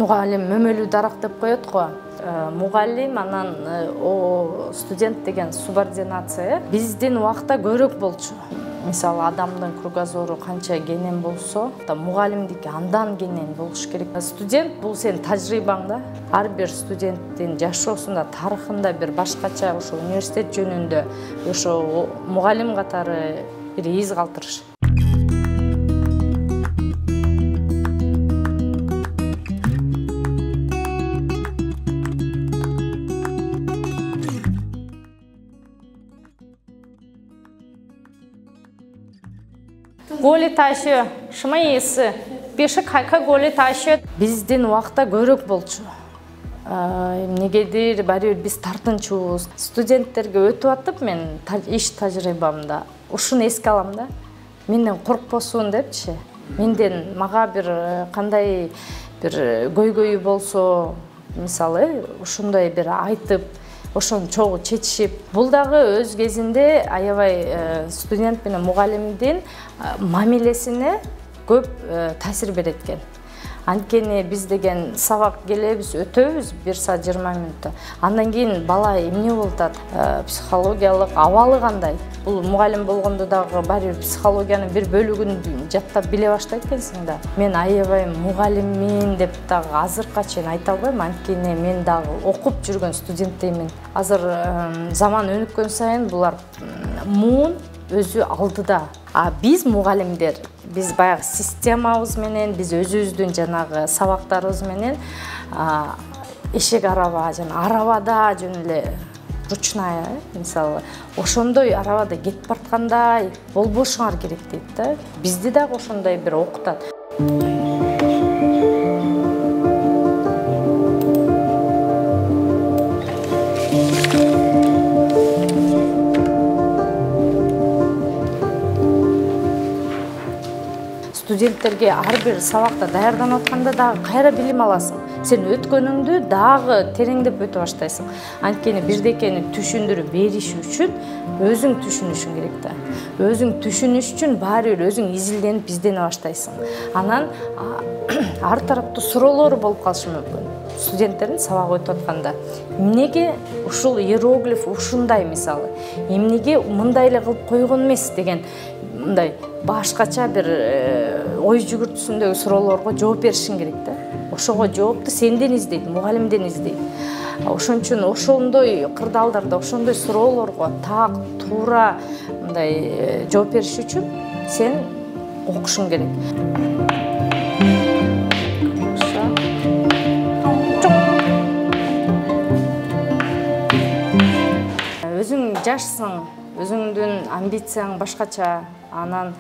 мугалим мөмөлүү дарак деп коет го. Мугалим анан студент деген субординация биздин убакта көрөк болчу. Мисалы адамдын кругозору канча кенен болсо, мугалимдики андан кенен болуш керек. Студент бул сен тажрыйбаң да. Ар бир студенттин жашоосунда, тарыхында бир башкача ошо университет жөнүндө ошо мугалим катары бир из калтырыш. Голи ташы, шымай есі, беші қайқа голи ташы. Биздин убакта көрөк болчу. Эмнегедир баары биз тартынчубуз. Студенттерге өтүп атып мен иш тажрыйбамда ушуну эске алам да. Менден коркпосун депчи. Менден мага бир кандай бир көйгөйү болсо, мисалы, ушундай бир айтып ошону чогуу чечишип, бул дагы өз кезинде аябай студент менен мугалимдин мамилесине көп таасир берет экен. Анткени биз деген сабак келебиз, өтөбүз 1 саат 20 мүнөттө. Андан кийин бала эмне болуп атат, психологиялык абалы кандай? Бул мугалим болгондо дагы баары психологиянын бир бөлүгүн жаттап биле баштайт экенсиң да. Мен аябай мугалиммин деп дагы азыркыга чейин айта албайм, анткени мен дагы окуп жүргөн студентмин. Азыр заман өнүккөн сайын булар муун өзү алдыда. Биз мугалимдер, биз баягы системабыз менен, биз өзүбүздүн жанагы сабактарыбыз менен эшек араба жана арабада жөн эле ручная, мисалы, ошондой арабада кетип бараткандай болбошуңар керек дейт да. Бизди дагы ошондой бир окутат. Студенттерге ар бир сабакта даярданып атканда дагы кайра билим аласың. Сен өткөнүңдү дагы тереңдеп өтө баштайсың. Анткени бирдекени түшүндүрүп бериш үчүн өзүң түшүнүшүң керек да. Өзүң түшүнүш үчүн баары бир өзүң изилденип издене баштайсың. Анан ар тараптуу суроолор болуп калышы мүмкүн. Студенттердин сабак өтүп атканда эмнеге ушул иероглиф ушундай, мисалы, эмнеге мындай эле кылып койгон эмес деген мындай башкача бир ой жүгүртүүсүндөгү суроолорго жооп беришиң керек да. Ошого жоопту сенден издейт, мугалимден издейт. Ошон үчүн ошондой кырдаалдарда, ошондой суроолорго так, туура мындай жооп бериш үчүн сен окушуң керек. Өзүң жашсың, өзүңдүн амбицияң башкача, анан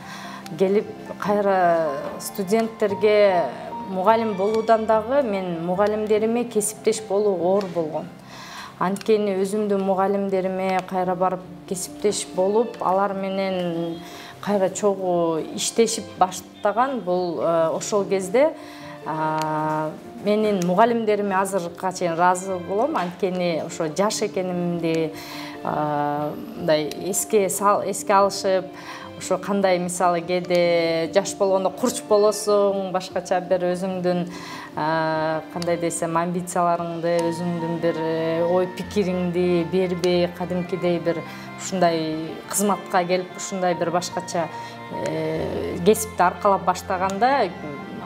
келип кайра студенттерге мугалим болуудан дагы мен мугалимдериме кесиптеш болуу оор болгом. Анткени өзүмдүн мугалимдериме кайра барып кесиптеш болуп, алар менен кайра чогуу иштешип баштаган бул ошол кезде менин мугалимдериме азыркыга чейин ыраазы болом, анткени ошо жаш экенимди мындай эске алышып, ошо кандай, мисалы, кээде жаш болгондо курч болосуң, башкача бир өзүңдүн кандай десем амбицияларыңды, өзүңдүн бир ой пикириңди бербей, кадимкидей бир ушундай кызматка келип, ушундай бир башкача кесипти аркалап баштаганда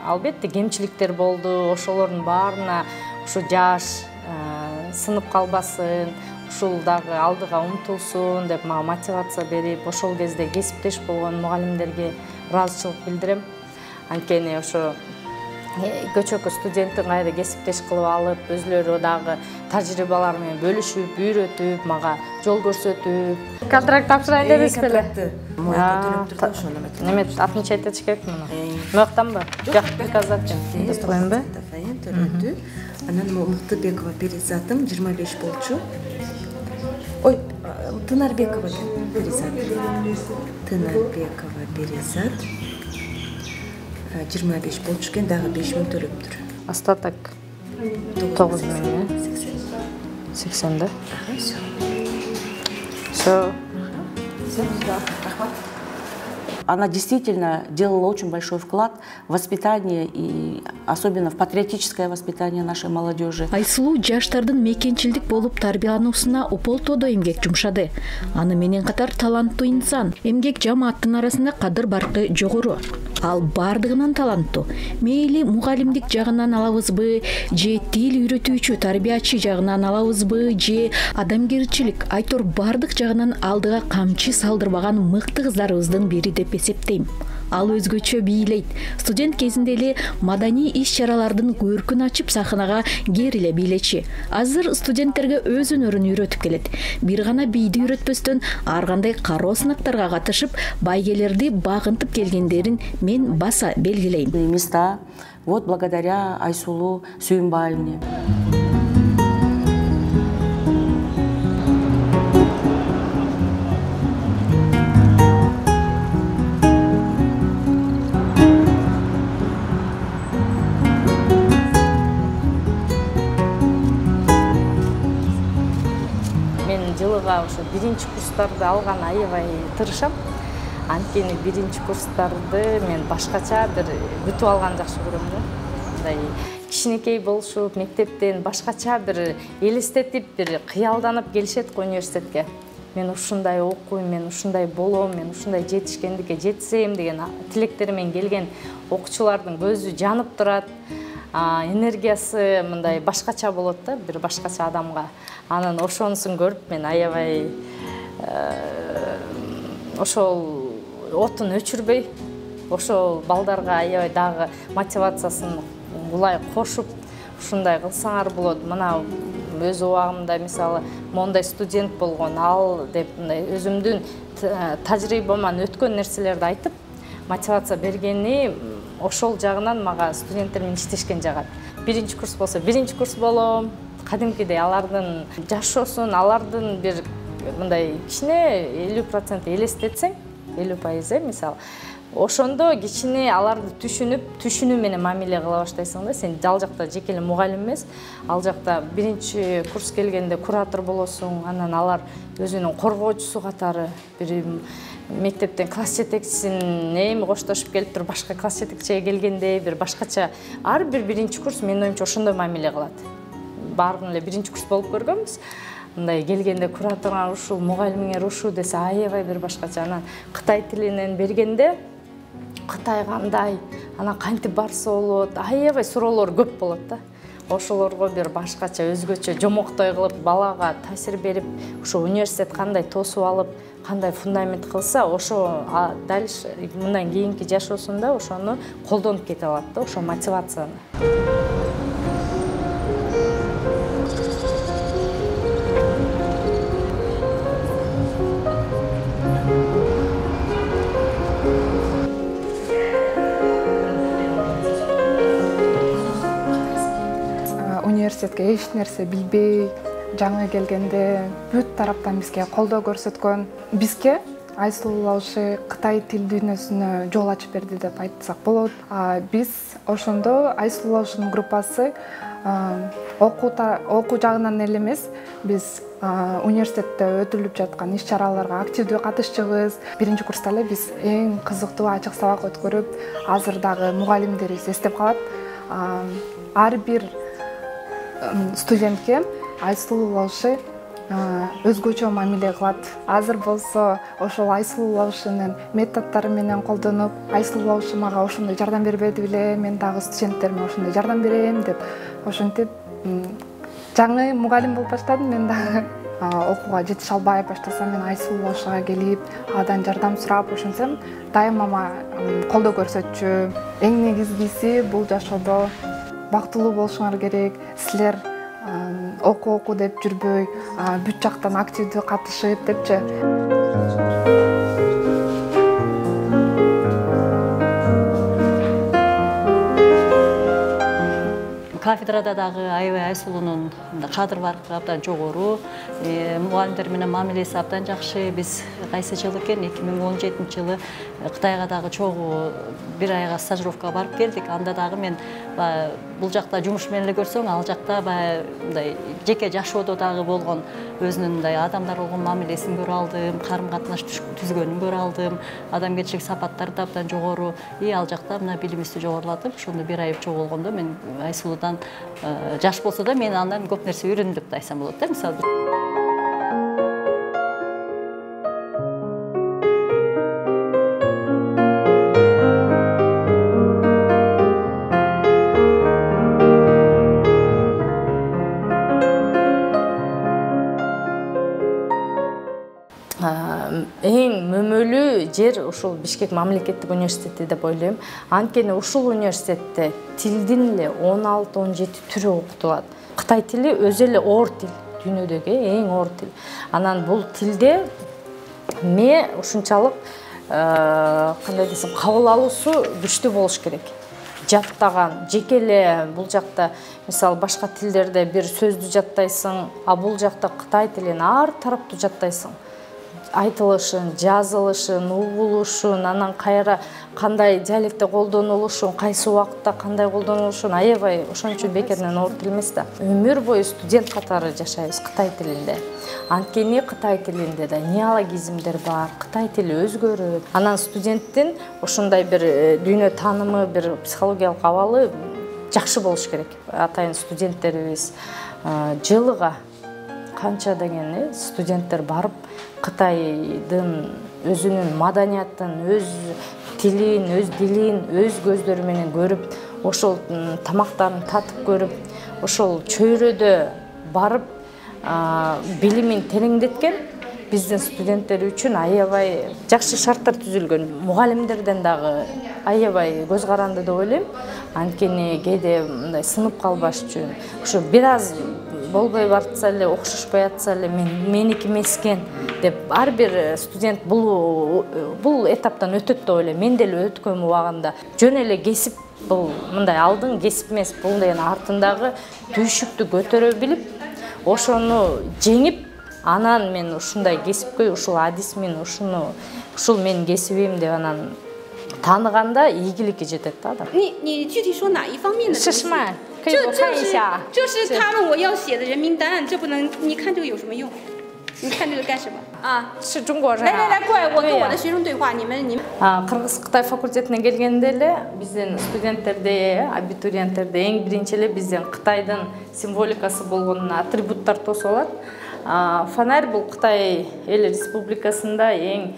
албетте кемчиликтер болду. Ошолордун баарына ушу жаш сынып калбасын, ушул дагы алдыга умтулсун деп мага мотивация берип, ошол кезде кесиптеш болгон мугалимдерге ыраазычылык билдирем. Анткени ошо көчөккө студенттин кайра кесиптеш кылып алып, өзүлөрү дагы тажрыйбалар менен бөлүшүп, үйрөтүп, мага жол көрсөтүп. Контракт тапшырайын дебиз беле? Моюнга төлөп турду ошону эметип. Неме отмечать этиш керек муну? Мояктанбы? Жок, приказать деп коеюнбу? Төлөдү. Анан Муктубекова Перизатым 25 болчу. Ой, Тынарбекова Перизат. Тынарбекова Перизат 25 болчу экен, дагы 5 миң төлөптүр. Остаток 9 миң, 80 да? Всё. Рахмат. Она действительно делала очень большой вклад в воспитание и особенно в патриотическое воспитание нашей молодежи. Айсулуу жаштардын мекенчилдик болуп тарбиялануусуна уполтоодо эмгек жумшады. Аны менен катар таланттуу инсан. Эмгек жамааттын арасында кадыр-баркы жогору. Ал бардыгынан таланттуу. Мейли мугалимдик жагынан алабызбы, же тил үйрөтүүчү, тарбиячы жагынан алабызбы, же адамгерчилик, айтор бардык жагынан алдыга камчы салдырбаган мыкты кыздарыбыздын бири деп эсептейм. Ал өзгөчө бийлейт. Студент кезинде эле маданий иш-чаралардын көркүн ачып сахнага кериле бийлечи. Азыр студенттерге өз өнөрүн үйрөтүп келет. Бир гана бийди үйрөтпөстөн ар кандай кароо сынактарга катышып, байгелерди багынтып келгендерин мен баса белгилейм. Места вот благодаря Айсулу Сүйүнбаевне. Жылыга ошо биринчи курстарды алган аябай тырышам. Анткени биринчи курстарды мен башкача бир бүтүп алган жакшы көрөм да. Мындай кичинекей болушуп, мектептен башкача бир элестетип, бир кыялданып келишет го университетке. Мен ушундай окуйм, мен ушундай болом, мен ушундай жетишкендикке жетсем деген тилектеримен келген окуучулардын көзү жанып турат. Энергиясы мындай башкача болот да, бир башкача адамга. Анын ошонусун көрүп мен аябай ошол отун өчүрбөй, ошол балдарга аябай дагы мотивациясын улай кошуп, ушундай кылсаңар болот. Мына өз убагымда мисалы мондай студент болгон ал деп мындай өзүмдүн тажрыйбаман өткөн нерселерди айтып, мотивация бергени ошол жагынан мага студенттер менен иштешкен жагат. Биринчи курс болсо, биринчи курс болом. Кадимкидей алардын жашоосун, алардын бир мындай кичине 50% элестетсең, 50% мисалы, ошондо кичине аларды түшүнүү менен мамиле кыла баштайсың да. Сен ал жакта жеке эле мугалим эмес, ал жакта биринчи курс келгенде куратор болосуң, анан алар өзүнүн коргоочусу катары бир мектептен класс жетекчисин эми коштошуп келип туруп башка класс жетекчиге келгенде бир башкача ар бир биринчи курс менин оюмча ошондой мамиле кылат. Баардыгын эле биринчи курс болуп көргөнбүз. Мындай келгенде кураторуңар ушул, мугалимиңер ушул десе аябай бир башкача. Анан Кытай тилинен бергенде Кытай кандай, анан кантип барса болот, аябай суроолор көп болот да. Ошолорго бир башкача өзгөчө жомоктой кылып балага таасир берип, ошо университет кандай тосуп алып, кандай фундамент кылса, ошо дальше мындан кийинки жашоосунда ошону колдонуп кете алат да, ошо мотивацияны. Университетке эч нерсе билбей, жаңы келгенде бүт тараптан бизге колдоо көрсөткөн. Бизге Айсулуу Лауши Кытай тил дүйнөсүнө жол ачып берди деп айтсак болот. Биз ошондо Айсулуу Лаушинин группасы окуу жагынан эле эмес, биз университетте өтүлүп жаткан иш-чараларга активдүү катышчыбыз. Биринчи курста эле биз эң кызыктуу ачык сабак өткөрүп, азыр дагы мугалимдерибиз эстеп калат. Ар бир студентке Айсулуу Лауши өзгөчө мамиле кылат. Азыр болсо ошол Айсулуу Лаушинин методдору менен колдонуп, Айсулуу Лауши мага ошондой жардам бербеди беле, мен дагы студенттериме ошондой жардам берем деп, ошентип жаңы мугалим болуп баштадым. Мен дагы окууга жетише албай баштасам, мен Айсулуу Лаушига келип, адан жардам сурап, ошентсем дайыма мага колдоо көрсөтчү. Эң негизгиси бул жашоодо бактылуу болушуңар керек. Силер окуу деп жүрбөй, бүт жактан активдүү катышып депчи. Кафедрада дагы аябай Айсулуунун кадыр-баркы абдан жогору, мугалимдер менен мамилеси абдан жакшы. Биз кайсы жыл экен, 2017 жылы Кытайга дагы чогуу бир айга стажировкага барып келдик. Анда дагы мен бул жакта жумуш менен эле көрсөң, ал жакта баягы мындай жеке жашоодо дагы болгон өзүнүн мындай адамдар болгон мамилесин көрө алдым, карым-катнаш түзгөнүн көрө алдым, адамгерчилик сапаттары да абдан жогору. Ал жакта мына билимибизди жогорулатып, ошондо 1 ай чогуу болгондо мен Айсулуудан жаш болсо да мен андан көп нерсе үйрөндүм деп айтсам болот да, мисалы. Эң мөмөлүү жер ушул Бишкек мамлекеттик университети деп ойлойм. Анткени ушул университетте тилдин эле 16-17 түрү окутулат. Кытай тили өзү эле оор тил, дүйнөдөгү эң оор тил. Анан бул тилде ушунчалык кандай десем, кабыл алуусу күчтүү болуш керек. Жаттаган, жеке эле бул жакта мисалы башка тилдерде бир сөздү жаттайсың, а бул жакта Кытай тилин ар тараптуу жаттайсың. Айтылышын, жазылышын, угулушун, анан кайра кандай диалектте колдонулушун, кайсы убакытта кандай колдонулушун аябай ошон үчүн бекеринен оор тил эмес да. Өмүр бою студент катары жашайбыз Кытай тилинде. Анткени Кытай тилинде да неологизмдер бар, Кытай тили өзгөрөт. Анан студенттин ошондой бир дүйнө таанымы, бир психологиялык абалы жакшы болуш керек. Атайын студенттерибиз жылыга канча деген студенттер барып Кытайдын өзүнүн маданиятын, өз тилин, өз дилин, өз көздөрү менен көрүп, ошол тамактарын татып көрүп, ошол чөйрөдө барып билимин тереңдеткен биздин студенттер үчүн аябай жакшы шарттар түзүлгөн. Мугалимдерден дагы аябай көз каранды деп ойлойм. Анткени кээде мындай сынып калбаш үчүн ошо бир аз болбой бартса эле, окшошпой атса эле меники эмес экен деп ар бир студент бул этаптан өтөт деп ойлойм. Мен деле өткөм убагында. Жөн эле кесип бул мындай алдың кесип эмес, бул деген артындагы түйшүктү көтөрө билип, ошону жеңип, анан мен ушундай кесипкөй, ушул адис мен ушул менин кесибим деп анан тааныганда ийгиликке жетет да адам. 你具体说哪一方面的？是什么？可以我看一下。就是他们我要写的人名单，这不能，你看这个有什么用？你看这个干什么啊？是中国人。来，过来，我跟我的学生对话，你们。Кыргыз-Кытай факультетине келгенде эле биздин студенттерде, абитуриенттерде эң биринчи эле биздин Кытайдын символикасы болгон атрибуттар тосуп алат. Фонарь бул Кытай эл республикасында эң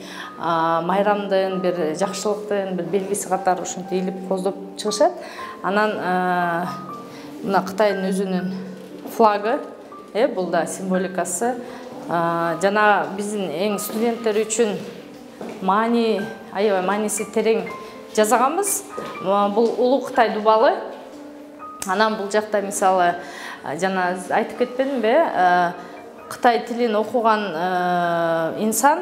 майрамдын, бир жакшылыктын бир белгиси катары ушинтип илип коздоп чыгышат. Анан мына Кытайдын өзүнүн флагы, бул да символикасы. Жана биздин эң студенттер үчүн аябай мааниси терең жасаганбыз. Бул Улуу Кытай дубалы. Анан бул жакта мисалы жана айтып кетпедимби, Кытай тилин окуган инсан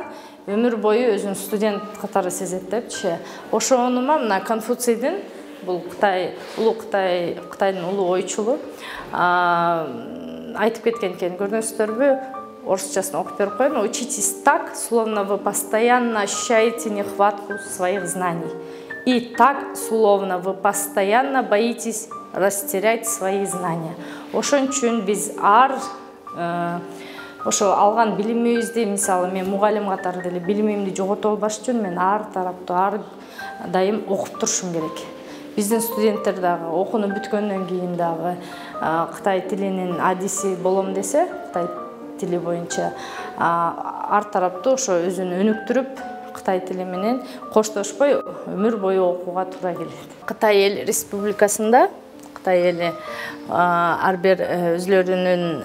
өмүр бою өзүн студент катары сезет депчи. Ошону мына Конфуцийдин, бул Улуу Кытайдын улуу ойчулу айтып кеткен экен, көрдүңүздөрбү? Орусчасын окуп берип коеюн. Учитесь так, словно вы постоянно ощущаете нехватку своих знаний. И так, словно вы постоянно боитесь растерять свои знания. Ошон үчүн биз ошо алган билимибизди, мисалы мен мугалим катары деле билимимди жогото албаш үчүн мен ар тараптуу ар дайым окуп турушум керек. Биздин студенттер дагы окууну бүткөндөн кийин дагы Кытай тилинин адиси болом десе, Кытай тили боюнча ар тараптуу ошо өзүн өнүктүрүп, Кытай тили менен коштошпой өмүр бою окууга туура келет. Кытай эл республикасында Кытай эли ар бир өзлөрүнүн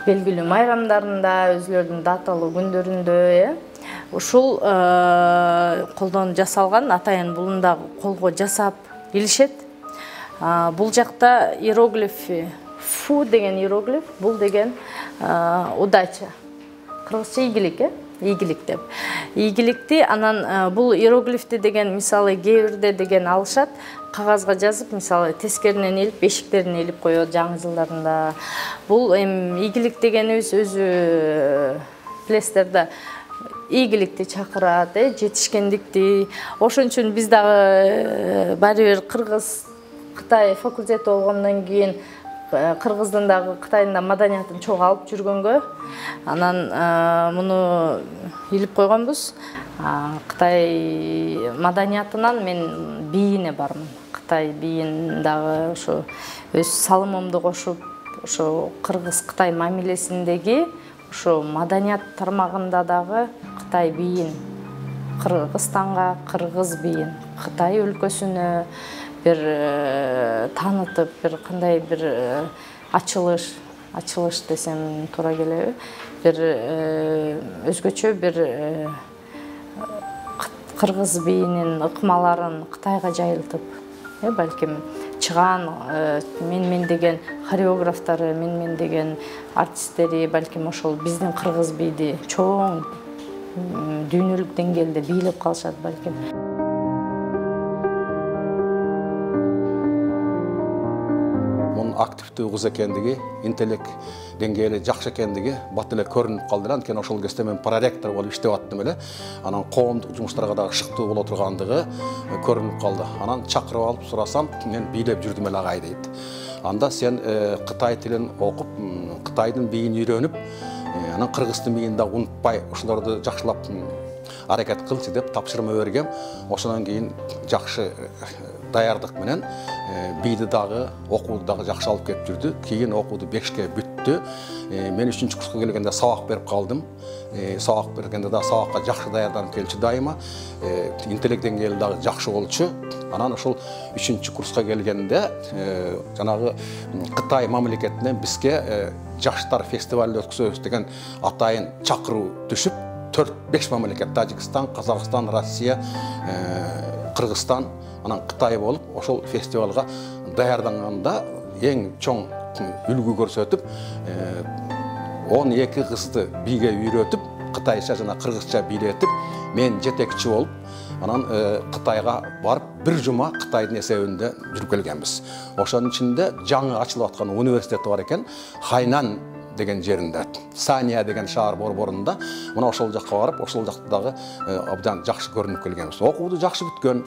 белгилүү майрамдарында, өзлөрүнүн даталуу күндөрүндө ушул колдон жасалган атайын булун дагы колго жасап келишет. Бул жакта иероглифи, фу деген иероглиф, бул деген удача. Кыргызча ийгилик, ийгилик деп. Ийгиликти анан бул иероглифти деген мисалы кээ бирде деген алышат, кагазга жазып, мисалы тескеринен элип, бешиктерине элип коет жаңы жылдарында. Бул ийгилик дегенибиз өзү билесиздер да ийгиликти чакырат, жетишкендикти. Ошон үчүн биз дагы баары бир кыргыз Кытай факультети болгондон кийин Кыргыздын дагы Кытайдын да маданиятын чогуу алып жүргөнгө анан муну илип койгонбуз. Кытай маданиятынан мен бийине бармын. Кытай бийин дагы ошо өз салымымды кошуп, ошо Кыргыз-Кытай мамилесиндеги ошо маданият тармагында дагы Кытай бийин, Кыргызстанга кыргыз бийин, Кытай өлкөсүнө бир танытып, бир кандай бир ачылыш десем туура келеби, бир өзгөчө бир кыргыз бийинин ыкмаларын Кытайга жайылтып, балким чыган мен деген хореографтары, мен деген артисттери балким ошол биздин кыргыз бийди чоң дүйнөлүк деңгээлде бийлеп калышат балким. Активдүү кыз экендиги, интеллект деңгээли жакшы экендиги бат эле көрүнүп калды. Анткени ошол кезде мен проректор болуп иштеп аттым эле. Анан коомдук жумуштарга дагы шыктуу боло тургандыгы көрүнүп калды. Анан чакырып алып сурасам, мен бийлеп жүрдүм эле агай дейт. Анда сен Кытай тилин окуп, Кытайдын бийин үйрөнүп, анан кыргыздын бийин да унутпай, ошолорду жакшылап аракет кылчы деп тапшырма бергем. Ошондон кийин жакшы даярдык менен бийди дагы, окууду дагы жакшы алып кетип жүрдү. Кийин окууду 5ке бүттү. Мен 3-курска келгенде сабак берип калдым. Сабак бергенде да сабакка жакшы даярданып келчү дайыма. Интеллект деңгээли дагы жакшы болчу. Анан ошол 3-курска келгенде жанагы Кытай мамлекетинен бизге жаштар фестивали өткөзөбүз деген атайын чакыруу түшүп, 4-5 мамлекет: Тажикстан, Казакстан, Россия, Кыргызстан, анан Кытай болуп, ошол фестивалга даярданганда эң чоң үлгү көрсөтүп, 12 кызды бийге үйрөтүп, кытайча жана кыргызча бийлетип, мен жетекчи болуп, анан Кытайга барып, бир жума Кытайдын эсебинде жүрүп келгенбиз. Ошонун ичинде жаңы ачылып аткан университет бар экен, Хайнан деген жеринде, Сания деген шаар борборунда. Мына ошол жакка барып, ошол жакта дагы абдан жакшы көрүнүп келгенбиз. Окууду жакшы бүткөн.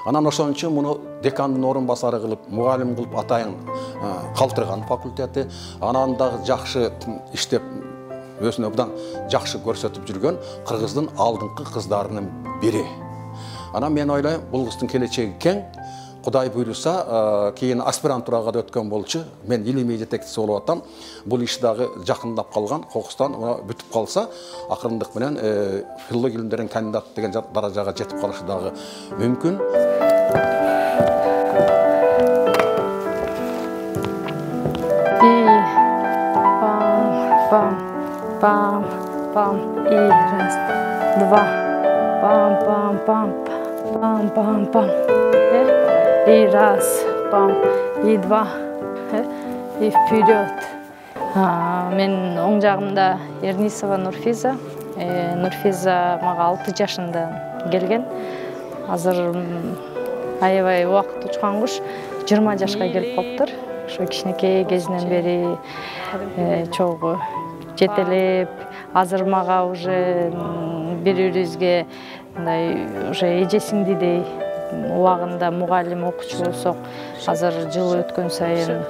Анан ошон үчүн муну декандын орун басары кылып, мугалим кылып атайын калтырган факультети. Анан дагы жакшы иштеп, өзүнө абдан жакшы көрсөтүп жүргөн Кыргыздын алдыңкы кыздарынын бири. Анан мен ойлойм, бул кыздын келечеги кең. Кудай буйруса, кийин аспирантурага да өткөн болчу. Мен илимий жетекчиси болуп атам. Бул иш дагы жакындап калган, Кокустан бүтүп калса, акырындык менен филология илимдеринин кандидаты деген даражага жетип калышы дагы мүмкүн. Пам, пам, и раз, два, пам, пам, пам, пам, пам, пам, и раз, пам, и два, и вперед. Мен оң жагымда Эрнисова Нурфиза. Нурфиза мага 6 жашында келген. Азыр аябай убакыт учкан куш, 20 жашка келип калыптыр. Ошо кичинекей кезинен бери чогуу жетелеп, азыр мага уже бири-бирибизге мындай уже эжесиңдидей убагында мугалим окуучу болсок, азыр жыл өткөн сайын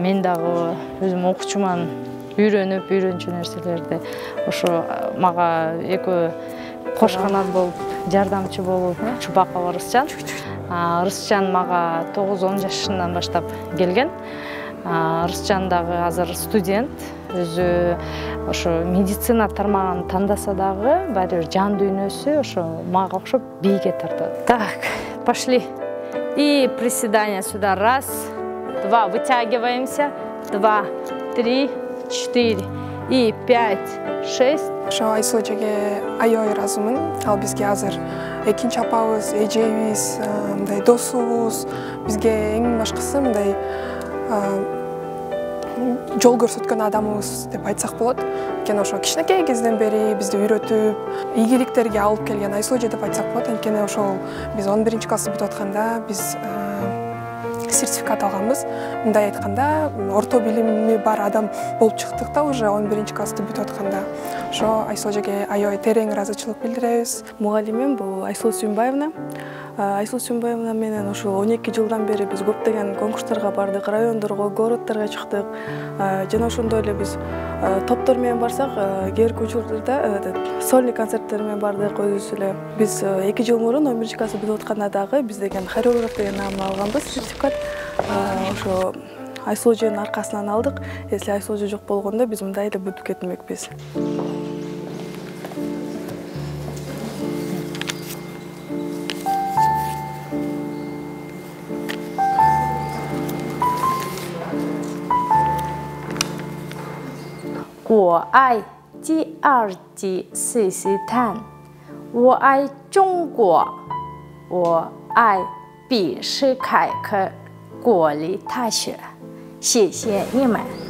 мен дагы өзүм окуучуман үйрөнүп, үйрөнчү нерселерди ошо мага экөө кош канат болуп, жардамчы болуп, Чубакова Рысчан. Рысчан мага 9-10 жашынан баштап келген. Рысчан дагы азыр студент, өзү ошо медицина тармагын тандаса дагы баары бир жан дүйнөсү ошо мага окшоп бийге тартат. Так, пошли. И приседания сюда. 1, 2, вытягиваемся. 2, 3, 4 и 5, 6. Ошо Айсул эжеге аябай ыраазымын. Ал бизге азыр экинчи апабыз, эжебиз, мындай досубуз, бизге эң башкысы мындай жол көрсөткөн адамыбыз деп айтсак болот. Анткени ошо кичинекей кезден бери бизди үйрөтүп, ийгиликтерге алып келген Айсул эже деп айтсак болот. Анткени ошол биз 11-классты бүтүп атканда биз сертификат алганбыз. Мындай айтканда, орто билими бар адам болуп чыктык да уже 11-классты бүтүп атканда. Ошо Айсул эжеге аябай терең ыраазычылык билдиребиз. Мугалимим бул Айсул Сүйүнбаевна. Айсыл Сүмбаевна менен ушул 12 жылдан бери биз көптөгөн конкурстарга бардык, райондорго, городторго чыктык. Жана ошондой эле биз топтор менен барсак, кээ бирки учурларда сольный концерттер менен бардык өзүбүз эле. Биз 2 жыл мурун 11 класста бүтүп атканда дагы биз деген хореограф деген наамды алганбыз, сертификат. Ошо Айсыл эженин аркасынан алдык. Если Айсыл эже жок болгондо биз мындай эле бүтүп кетмекпиз.我爱第二季岁岁谈，我爱中国，我爱比试凯克国立大学，谢谢你们。